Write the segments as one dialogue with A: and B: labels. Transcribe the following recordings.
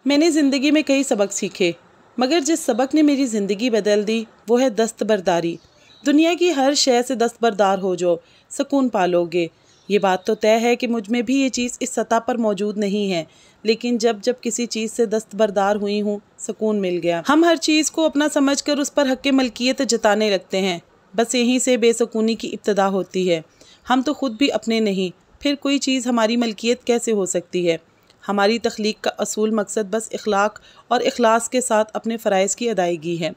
A: मैंने ज़िंदगी में कई सबक सीखे, मगर जिस सबक ने मेरी ज़िंदगी बदल दी वो है दस्तबरदारी। दुनिया की हर शय से दस्तबरदार हो जाओ, सुकून पालोगे। ये बात तो तय है कि मुझ में भी ये चीज़ इस सतह पर मौजूद नहीं है, लेकिन जब जब किसी चीज़ से दस्तबरदार हुई हूँ, सुकून मिल गया। हम हर चीज़ को अपना समझकर उस पर हक़ मलकियत जताने लगते हैं, बस यहीं से बेसुकूनी की इब्तिदा होती है। हम तो ख़ुद भी अपने नहीं, फिर कोई चीज़ हमारी मलकियत कैसे हो सकती है। हमारी तख्लीक का असूल मकसद बस इखलाक और इखलास के साथ अपने फ़राइज़ की अदायगी है।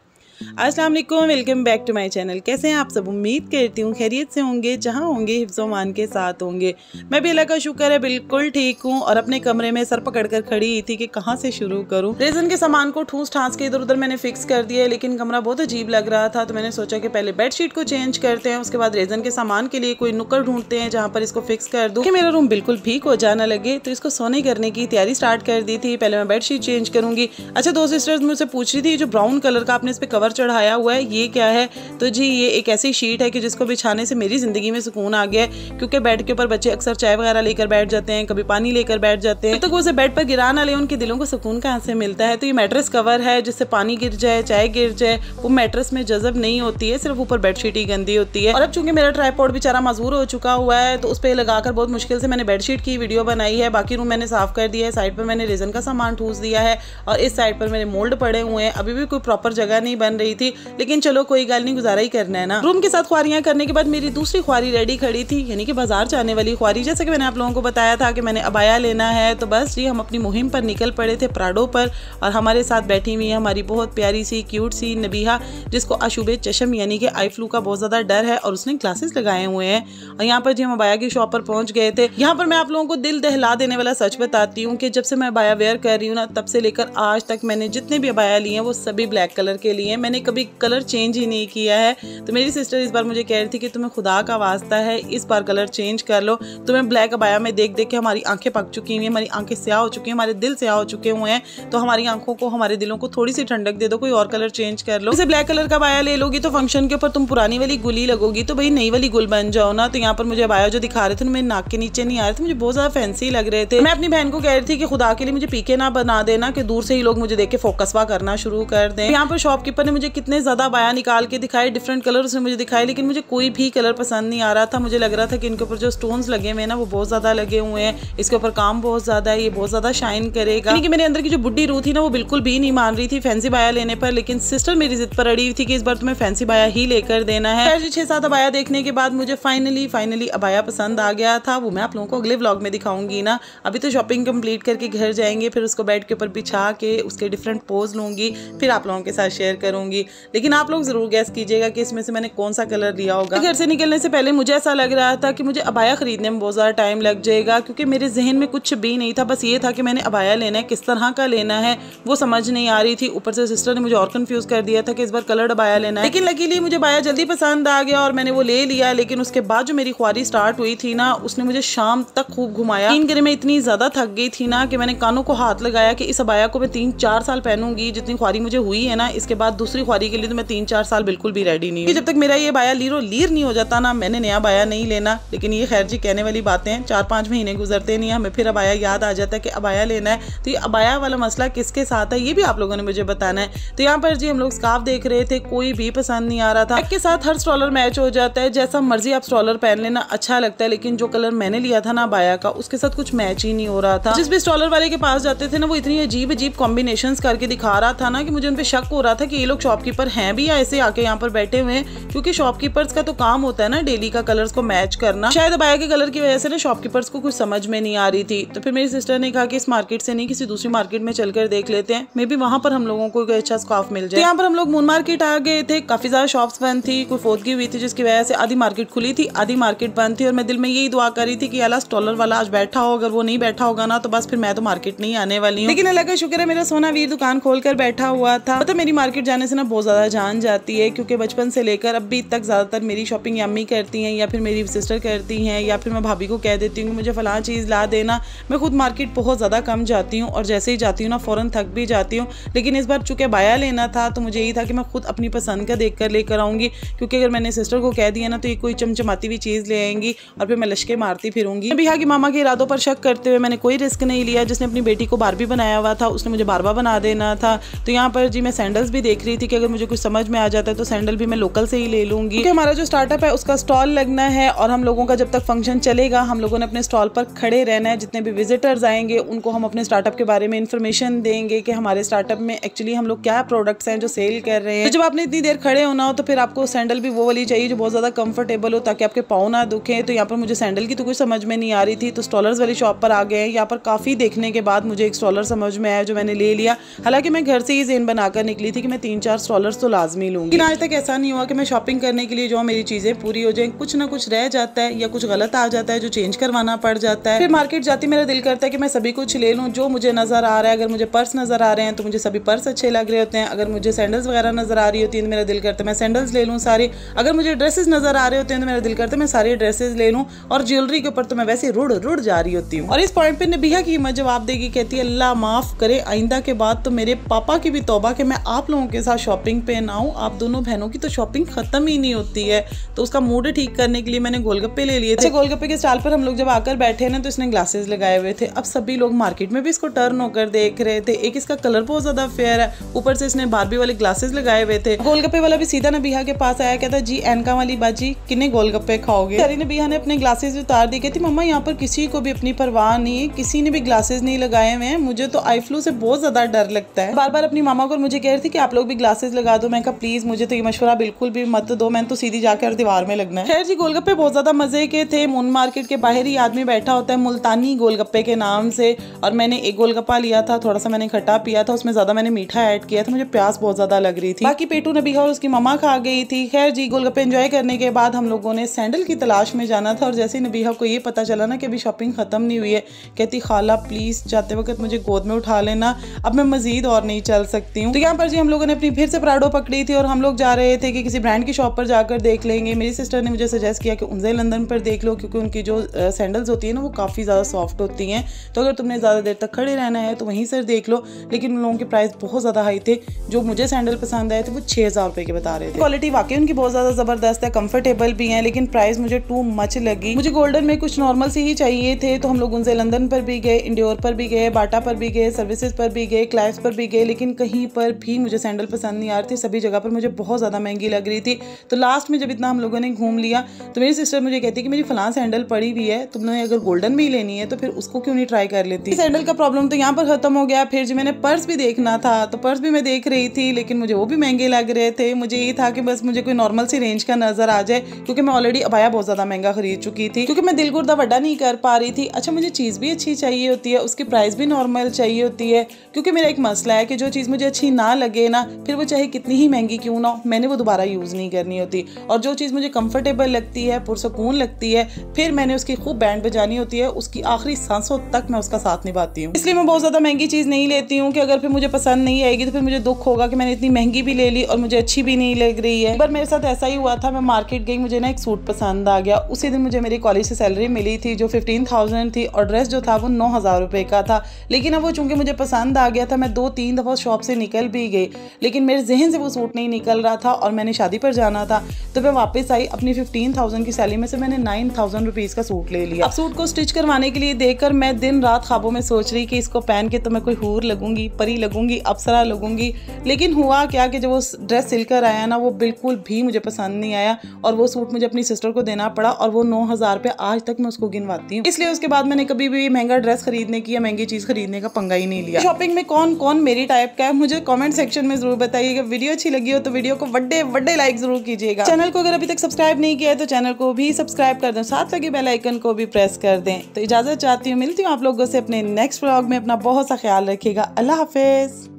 A: अस्सलाम वालेकुम, welcome back to my channel. कैसे हैं आप सब? उम्मीद करती हूँ खैरियत से होंगे, जहाँ होंगे हिफ्ज़ मान के साथ होंगे। मैं भी अल्लाह का शुक्र है बिल्कुल ठीक हूँ और अपने कमरे में सर पकड़ कर खड़ी थी कि कहाँ से शुरू करूँ। रेज़न के सामान को ठूस ठांस के इधर उधर मैंने फिक्स कर दिया, लेकिन कमरा बहुत अजीब लग रहा था, तो मैंने सोचा कि पहले बेडशीट को चेंज करते हैं, उसके बाद रेज़न के सामान के लिए कोई नुक्कड़ ढूंढते हैं जहाँ पर इसको फिक्स कर दूँ कि मेरा रूम बिल्कुल ठीक हो जाना लगे। तो इसको सोने करने की तैयारी स्टार्ट कर दी थी। पहले मैं बेडशीट चेंज करूँगी। अच्छा, दो सिस्टर्स मुझसे पूछ रही थी जो ब्राउन कलर का आपने इस पर कवर चढ़ाया हुआ है ये क्या है? तो जी ये एक ऐसी शीट है कि जिसको बिछाने से मेरी ज़िंदगी में सुकून आ गया है, क्योंकि बेड के ऊपर बच्चे अक्सर चाय वगैरह लेकर बैठ जाते हैं, कभी पानी लेकर बैठ जाते हैं, तो वो उसे बेड पर गिरा ना ले, उनके दिलों को सुकून कहाँ से मिलता है। तो ये मैट्रेस कवर है, जिससे पानी गिर जाए, चाय गिर जाए, वो मैट्रेस में जज़ब नहीं होती है, सिर्फ ऊपर बेडशीट ही गंदी होती है। और अब चूंकि मेरा ट्राइपॉड बेचारा मजबूर हो चुका हुआ है, तो उस पर लगाकर बहुत मुश्किल से मैंने बेडशीट की वीडियो बनाई है। बाकी रूम मैंने साफ कर दिया है, साइड पर मैंने रेज़न का सामान ठूस दिया है और इस साइड पर मेरे मोल्ड पड़े हुए हैं। अभी भी कोई प्रॉपर जगह नहीं बन रही थी, लेकिन चलो कोई गाल नहीं, गुजारा ही करना है ना। रूम के साथ ख्वारियां करने के बाद मेरी दूसरी ख्वारी रेडी खड़ी थी, यानी कि बाजार जाने वाली ख्वारी। जैसे कि मैंने आप लोगों को बताया था कि मैंने अबाया लेना है, तो बस जी हम अपनी मुहिम पर निकल पड़े थे प्राडो पर। और हमारे साथ बैठी हुई है हमारी बहुत प्यारी सी क्यूट सी नबीहा, जिसको अशुबे चशम यानी कि आई फ्लू का बहुत ज्यादा डर है और उसने ग्लासेस लगाए हुए हैं। और यहाँ पर जी हम अबाया की शॉप पर पहुंच गए थे। यहाँ पर मैं आप लोगों को दिल दहला देने वाला सच बताती हूँ कि जब से मैं अबाया वेयर कर रही हूँ ना, तब से लेकर आज तक मैंने जितने भी अबाया लिए हैं वो सभी ब्लैक कलर के लिए। मैंने कभी कलर चेंज ही नहीं किया है। तो मेरी सिस्टर इस बार मुझे कह रही थी कि तुम्हें खुदा का वास्ता है इस बार कलर चेंज कर लो। तुम्हें ब्लैक अबाया में देख देख के हमारी आंखें पक चुकी हुई हैं, हमारी आंखें स्याह हो चुकी हैं, हमारे दिल स्याह हो चुके हुए हैं। तो हमारी आंखों को, हमारे दिलों को थोड़ी सी ठंडक दे दो, कोई और कलर चेंज कर लो। जैसे ब्लैक कलर का अबाया ले लोगी तो फंक्शन के ऊपर तुम पुरानी वाली गुली लगोगी, तो भाई नई वाली गुल बन जाओ ना। तो यहाँ पर मुझे अबाया जो दिखा रहे थे मेरे नाक के नीचे नहीं आ रहे थे, मुझे बहुत ज्यादा फैंसी लग रहे थे। मैं अपनी बहन को कह रही थी कि खुदा के लिए मुझे पीके ना बना देना, कि दूर से ही लोग मुझे देख के फोकसवा करना शुरू कर दें। यहाँ पर शॉपकीपर ने मुझे कितने ज्यादा अबाया निकाल के दिखाए, डिफरेंट कलर उसने मुझे दिखाए, लेकिन मुझे कोई भी कलर पसंद नहीं आ रहा था। मुझे लग रहा था कि इनके ऊपर जो स्टोन्स लगे हुए हैं ना वो बहुत ज्यादा लगे हुए हैं, इसके ऊपर काम बहुत ज्यादा है, ये बहुत ज्यादा शाइन करेगा। यानी कि मेरे अंदर की जो बुड्ढी रूह थी ना वो बिल्कुल भी नहीं मान रही थी फैंसी बाया लेने पर, लेकिन सिस्टर मेरी जिद पर अड़ी हुई थी कि इस बार तुम्हें फैंसी बाया ही लेकर देना है। 6-7 अबाया देखने के बाद मुझे फाइनली अबाया पसंद आ गया था। वो मैं आप लोगों को अगले व्लॉग में दिखाऊंगी ना। अभी तो शॉपिंग कंप्लीट करके घर जाएंगे, फिर उसको बेड के ऊपर बिछा के उसके डिफरेंट पोज लूंगी, फिर आप लोगों के साथ शेयर करूंगी। लेकिन आप लोग जरूर गैस कीजिएगा कि इसमें से मैंने कौन सा कलर लिया होगा। घर से निकलने से पहले मुझे ऐसा लग रहा था कि मुझे अबाया खरीदने में बहुत ज़्यादा टाइम लग जाएगा, क्योंकि मेरे जहन में कुछ भी नहीं था। बस ये था कि मैंने अबाया लेना है, किस तरह का लेना है वो समझ नहीं आ रही थी। ऊपर से सिस्टर ने मुझे और कंफ्यूज कर दिया था कि इस बार कलर्ड अबाया लेना है। लेकिन लकीली मुझे अबाया जल्दी पसंद आ गया और मैंने वो ले लिया। लेकिन उसके बाद जो मेरी ख्वारी स्टार्ट हुई थी ना, उसने मुझे शाम तक खूब घुमाया। 3 घंटे में इतनी ज्यादा थक गई थी ना कि मैंने कानों को हाथ लगाया कि इस अबाया को मैं 3-4 साल पहनूंगी। जितनी ख्वारी मुझे हुई है ना, इसके बाद दूसरी ख्वारी के लिए तो मैं 3-4 साल बिल्कुल भी रेडी नहीं हूँ। जब तक मेरा ये बाया लीर नहीं हो जाता ना, मैंने नया बाया नहीं लेना। लेकिन ये खैर जी कहने वाली बातें हैं, 4-5 महीने गुजरते नहीं, हमें फिर अबाया याद आ जाता है कि अबाया लेना है। तो ये अबाया वाला मसला किसके साथ है ये भी आप लोगों ने मुझे बताना है। तो यहाँ पर जी हम लोग स्कार्फ देख रहे थे, कोई भी पसंद नहीं आ रहा था। के साथ हर स्ट्रॉलर मैच हो जाता है, जैसा मर्जी आप स्ट्रॉलर पहन लेना, अच्छा लगता है। लेकिन जो कलर मैंने लिया था ना अबाया का, उसके साथ कुछ मैच ही नहीं हो रहा था। जिस भी स्ट्रॉलर वाले के पास जाते थे ना, वो इतनी अजीब कॉम्बिनेशंस करके दिखा रहा था ना कि मुझे उन पे शक हो रहा था कि ये लोग शॉपकीपर हैं भी या ऐसे आके यहाँ पर बैठे हुए हैं, क्योंकि शॉपकीपर्स का तो काम होता है ना डेली का कलर्स को मैच करना। शायद अबाया के कलर की वजह से ना शॉपकीपर्स को कुछ समझ में नहीं आ रही थी। तो फिर मेरी सिस्टर ने कहा कि इस मार्केट से नहीं, किसी दूसरी मार्केट में चलकर देख लेते हैं, मे बी वहां पर हम लोगों को कोई अच्छा स्कार्फ मिल जाए। तो यहाँ पर हम लोग मून मार्केट आ गए थे। काफी ज्यादा शॉप्स बंद थी, कोई फोदगी हुई थी, जिसकी वजह से आधी मार्केट खुली थी, आधी मार्केट बंद थी। और मैं दिल में यही दुआ कर रही थी कि अल्लाह स्टॉलर वाला आज बैठा हो, अगर वो नहीं बैठा होगा ना तो बस फिर मैं तो मार्केट नहीं आने वाली हूँ। लेकिन अल्लाह का शुक्र है मेरा सोना वीर दुकान खोल कर बैठा हुआ था। तो मेरी मार्केट जाने से ना बहुत ज़्यादा जान जाती है, क्योंकि बचपन से लेकर अभी तक ज़्यादातर मेरी शॉपिंग या अम्मी करती हैं या फिर मेरी सिस्टर करती हैं, या फिर मैं भाभी को कह देती हूँ कि मुझे फ़लाँ चीज़ ला देना। मैं खुद मार्केट बहुत ज़्यादा कम जाती हूँ और जैसे ही जाती हूँ ना फ़ौरन थक भी जाती हूँ। लेकिन इस बार चूँकि बाया लेना था तो मुझे यही था कि मैं खुद अपनी पसंद का देख कर लेकर आऊँगी, क्योंकि अगर मैंने सिस्टर को कह दिया ना तो ये कोई चमचमाती हुई चीज़ ले आएंगी और फिर मैं लश्के मारती फिरूंगी। बिहा की मामा के इरादों पर शक करते हुए मैंने कोई रिस्क नहीं लिया। जिसने अपनी बेटी को बारबी बनाया हुआ था उसने मुझे बारबा बना देना था। तो यहाँ पर जी मैं सैंडल्स भी देख रही थी कि अगर मुझे कुछ समझ में आ जाता है तो सैंडल भी मैं लोकल से ही ले लूँगी, क्योंकि हमारा जो स्टार्टअप है उसका स्टॉल लगना है और हम लोगों का जब तक फंक्शन चलेगा हम लोगों ने अपने स्टॉल पर खड़े रहना है। जितने भी विजिटर्स आएंगे उनको हम अपने स्टार्टअप के बारे में इन्फॉर्मेशन देंगे कि हमारे स्टार्टअप में एक्चुअली हम लोग क्या प्रोडक्ट्स हैं जो सेल कर रहे हैं। तो जब आपने इतनी देर खड़े होना हो तो फिर आपको सैंडल भी वो वाली चाहिए जो बहुत ज़्यादा कंफर्टेबल हो ताकि आपके पाँव ना दुखे। तो यहाँ पर मुझे सैंडल की तो कुछ समझ में नहीं आ रही थी, तो स्टॉलर्स वाली शॉप पर आ गए हैं। यहाँ पर काफ़ी देखने के बाद मुझे एक स्टॉलर समझ में आया जो मैंने ले लिया। हालांकि मैं घर से ही ज़ेन बनाकर निकली थी कि मैं 3-4 स्टॉलर्स तो लाजमी लूँगी, लेकिन आज तक ऐसा नहीं हुआ कि मैं शॉपिंग करने के लिए जो मेरी चीज़ें पूरी हो जाए। कुछ ना कुछ रह जाता है या कुछ गलत आ जाता है जो चेंज करवाना पड़ जाता है। फिर मार्केट जाती मेरा दिल करता है कि मैं सभी कुछ ले लूँ जो मुझे नज़र आ रहा है। अगर मुझे पर्स नज़र आ रहे हैं तो मुझे सभी पर्स अच्छे लग रहे होते हैं। अगर मुझे सैंडल्स वगैरह नज़र आ रही होती है तो मेरा दिल करता है मैं सैंडल्स ले लूँ सारी। अगर मुझे ड्रेसेस नज़र आ रहे होते हैं तो मेरा दिल करता है मैं सारी ड्रेसेस ले लूँ। और ज्वेलरी के ऊपर तो मैं वैसे रुड़ जा रही होती हूँ। और इस पॉइंट पे नबीहा की हिम्मत जवाब देगी, कहती है अल्लाह माफ़ करे आइंदा के बाद तो मेरे पापा की भी तौबा कि मैं आप लोगों के साथ शॉपिंग पे ना आऊँ। आप दोनों बहनों की तो शॉपिंग ख़त्म ही नहीं होती है। तो उसका मूड ठीक करने के लिए मैंने गोलगप्पे ले लिए थे। गोलगप्पे के स्टॉल पर हम लोग जब आकर बैठे ना तो इसने ग्लासेस लगाए हुए थे। अब सभी लोग मार्केट में भी इसको टर्न होकर देख रहे थे। एक इसका कलर बहुत ज़्यादा फेयर है, ऊपर से इसने बारबी वाले ग्लासेस लगाए हुए थे। गोलगप्पे वाला भी सीधा नबीहा के पास आया, कहता जी एनका वाली बाजी किन्ने गोलगप्पे खाओगे। सारी नबीहा ने अपने ग्लासेस उतार दी, कहती मम्मा यहाँ पर किसी को भी अपनी परवाह नहीं है, किसी ने भी ग्लासेस नहीं लगाए हुए हैं। मुझे तो आई फ्लू से बहुत ज्यादा डर लगता है। बार बार अपनी मामा को मुझे कह रही थी कि आप लोग भी ग्लासेस लगा दो। मैं कहा प्लीज मुझे तो ये मशवरा बिल्कुल भी मत दो, मैंने तो सीधी जाकर दीवार में लगना है। खैर जी गोलगप्पे बहुत ज्यादा मजे के थे। मून मार्केट के बाहर ही आदमी बैठा होता है मुल्तानी गोलगप्पे के नाम से, और मैंने एक गोलगप्पा लिया था, थोड़ा सा मैंने खट्टा पिया था, उसमें ज्यादा मैंने मीठा ऐड किया था, मुझे प्यास बहुत ज्यादा लग रही थी। बाकी पेटू नबीहा और उसकी मम्मा खा गई थी। खैर जी गोलगप्पे एंजॉय करने के बाद हम लोगों ने सैंडल की तलाश में जाना था, और जैसे ही नबीहा को ये पता चला ना कि अभी शॉपिंग खत्म नहीं हुई है, कहती खाला प्लीज जाते वक्त मुझे गोद में उठा लेना, अब मैं मजीद और नहीं चल सकती हूँ। तो यहाँ पर जी हम लोगों ने अपनी फिर से प्राडो पकड़ी थी और हम लोग जा रहे थे कि किसी ब्रांड की शॉप पर जाकर देख लेंगे। मेरी सिस्टर ने मुझे सजेस्ट किया कि उनसे लंदन पर देख लो, क्योंकि उनकी जो सैंडल्स होती है ना वो काफ़ी ज़्यादा सॉफ्ट होती हैं, तो अगर तुमने ज़्यादा देर तक खड़े रहना है तो वहीं से देख लो। लेकिन उन लोगों के प्राइस बहुत ज़्यादा हाई थे। जो मुझे सैंडल पसंद आए थे वो 6000 रुपये के बता रहे थे। क्वालिटी वाकई उनकी बहुत ज़्यादा ज़बरदस्त है, कंफर्टेबल भी हैं, लेकिन प्राइस मुझे टू मच लगी। मुझे गोल्डन में कुछ नॉर्मल से ही चाहिए थे, तो हम लोग उनसे लंदन पर भी गए, इंडियोर पर भी गए, बाटा पर भी गए, सर्विसेज पर भी गए, क्लाइव्स पर भी गए, लेकिन कहीं पर भी मुझे सैंडल पसंद नहीं आ रही थी। सभी जगह पर मुझे बहुत ज़्यादा महंगी लग रही थी। तो लास्ट में जब इतना हम लोगों ने घूम लिया तो मेरी सिस्टर मुझे कहती कि मेरी फलां सैंडल पड़ी हुई है, तुमने अगर गोल्डन में ही लेनी है तो फिर उसको क्यों नहीं ट्राई कर लेती। सैंडल का प्रॉब्लम तो यहाँ पर खत्म हो गया। फिर जी मैंने पर्स भी देखना था, तो पर्स भी मैं देख रही थी, लेकिन मुझे वो भी महंगे लग रहे थे। मुझे ये था कि बस मुझे कोई नॉर्मल सी रेंज का नजर आ जाए, क्योंकि मैं ऑलरेडी अबाया बहुत ज्यादा महंगा खरीद चुकी थी, क्योंकि मैं दिल गुर्दा वड्डा नहीं कर पा रही थी। अच्छा मुझे चीज़ भी अच्छी चाहिए होती है, उसकी प्राइस भी नॉर्मल चाहिए होती है, क्योंकि मेरा एक मसला है कि जो चीज़ मुझे अच्छी ना लगे ना, फिर वो चाहे कितनी ही महंगी क्यों ना हो, मैंने वो दोबारा यूज़ नहीं करनी होती। और जो चीज़ मुझे कंफर्टेबल लगती है, पुरसकून लगती है, फिर मैंने उसकी खूब बैंड बजानी होती है, उसकी आखिरी सांसों तक मैं उसका साथ निभाती हूँ। इसलिए मैं बहुत ज़्यादा महंगी चीज़ नहीं लेती हूँ कि अगर फिर मुझे पसंद नहीं आएगी तो फिर मुझे दुख होगा कि मैंने इतनी महंगी भी ले ली और मुझे अच्छी भी नहीं लग रही है। पर मेरे साथ ऐसा ही हुआ था, मैं मार्केट गई, मुझे ना एक सूट पसंद आ गया। उसी दिन मुझे मेरी कॉलेज से सैलरी मिली थी जो 15,000 थी, और ड्रेस जो था वो 9,000 रुपये का था। लेकिन अब वो चूंकि मुझे पसंद आ गया था, मैं 2-3 दफ़ा शॉप से निकल भी गई, लेकिन मेरे जहन से वो सूट नहीं निकल रहा था और मैंने शादी पर जाना था। तो मैं वापस आई, अपनी 15,000 की सैलरी में से मैंने 9,000 रुपीज़ का सूट ले लिया। अब सूट को स्टिच करवाने के लिए देखकर मैं दिन रात ख्वाबों में सोच रही कि इसको पहन के तो मैं कोई हूर लगूंगी, परी लगूंगी, अप्सरा लगूंगी। लेकिन हुआ क्या कि जब वो ड्रेस सिलकर आया ना, वो बिल्कुल भी मुझे पसंद नहीं आया और वो सूट मुझे अपनी सिस्टर को देना पड़ा, और वो 9,000 रुपये आज तक मैं उसको गिनवाती हूँ। इसलिए उसके बाद मैंने कभी भी महंगा ड्रेस खरीदने की या महंगी चीज़ खरीदने का पंगा ही नहीं लिया। शॉपिंग में कौन कौन मेरी टाइप का है मुझे कमेंट सेक्शन में जरूर बताइएगा। वीडियो अच्छी लगी हो तो वीडियो को बड़े लाइक जरूर कीजिएगा। चैनल को अगर अभी तक सब्सक्राइब नहीं किया है तो चैनल को भी सब्सक्राइब कर दें, साथ लगे बेल आइकन को भी प्रेस कर दें। तो इजाजत चाहती हूँ, मिलती हूँ आप लोगों से अपने नेक्स्ट व्लॉग में। अपना बहुत सा ख्याल रखिएगा। अल्लाह हाफिज।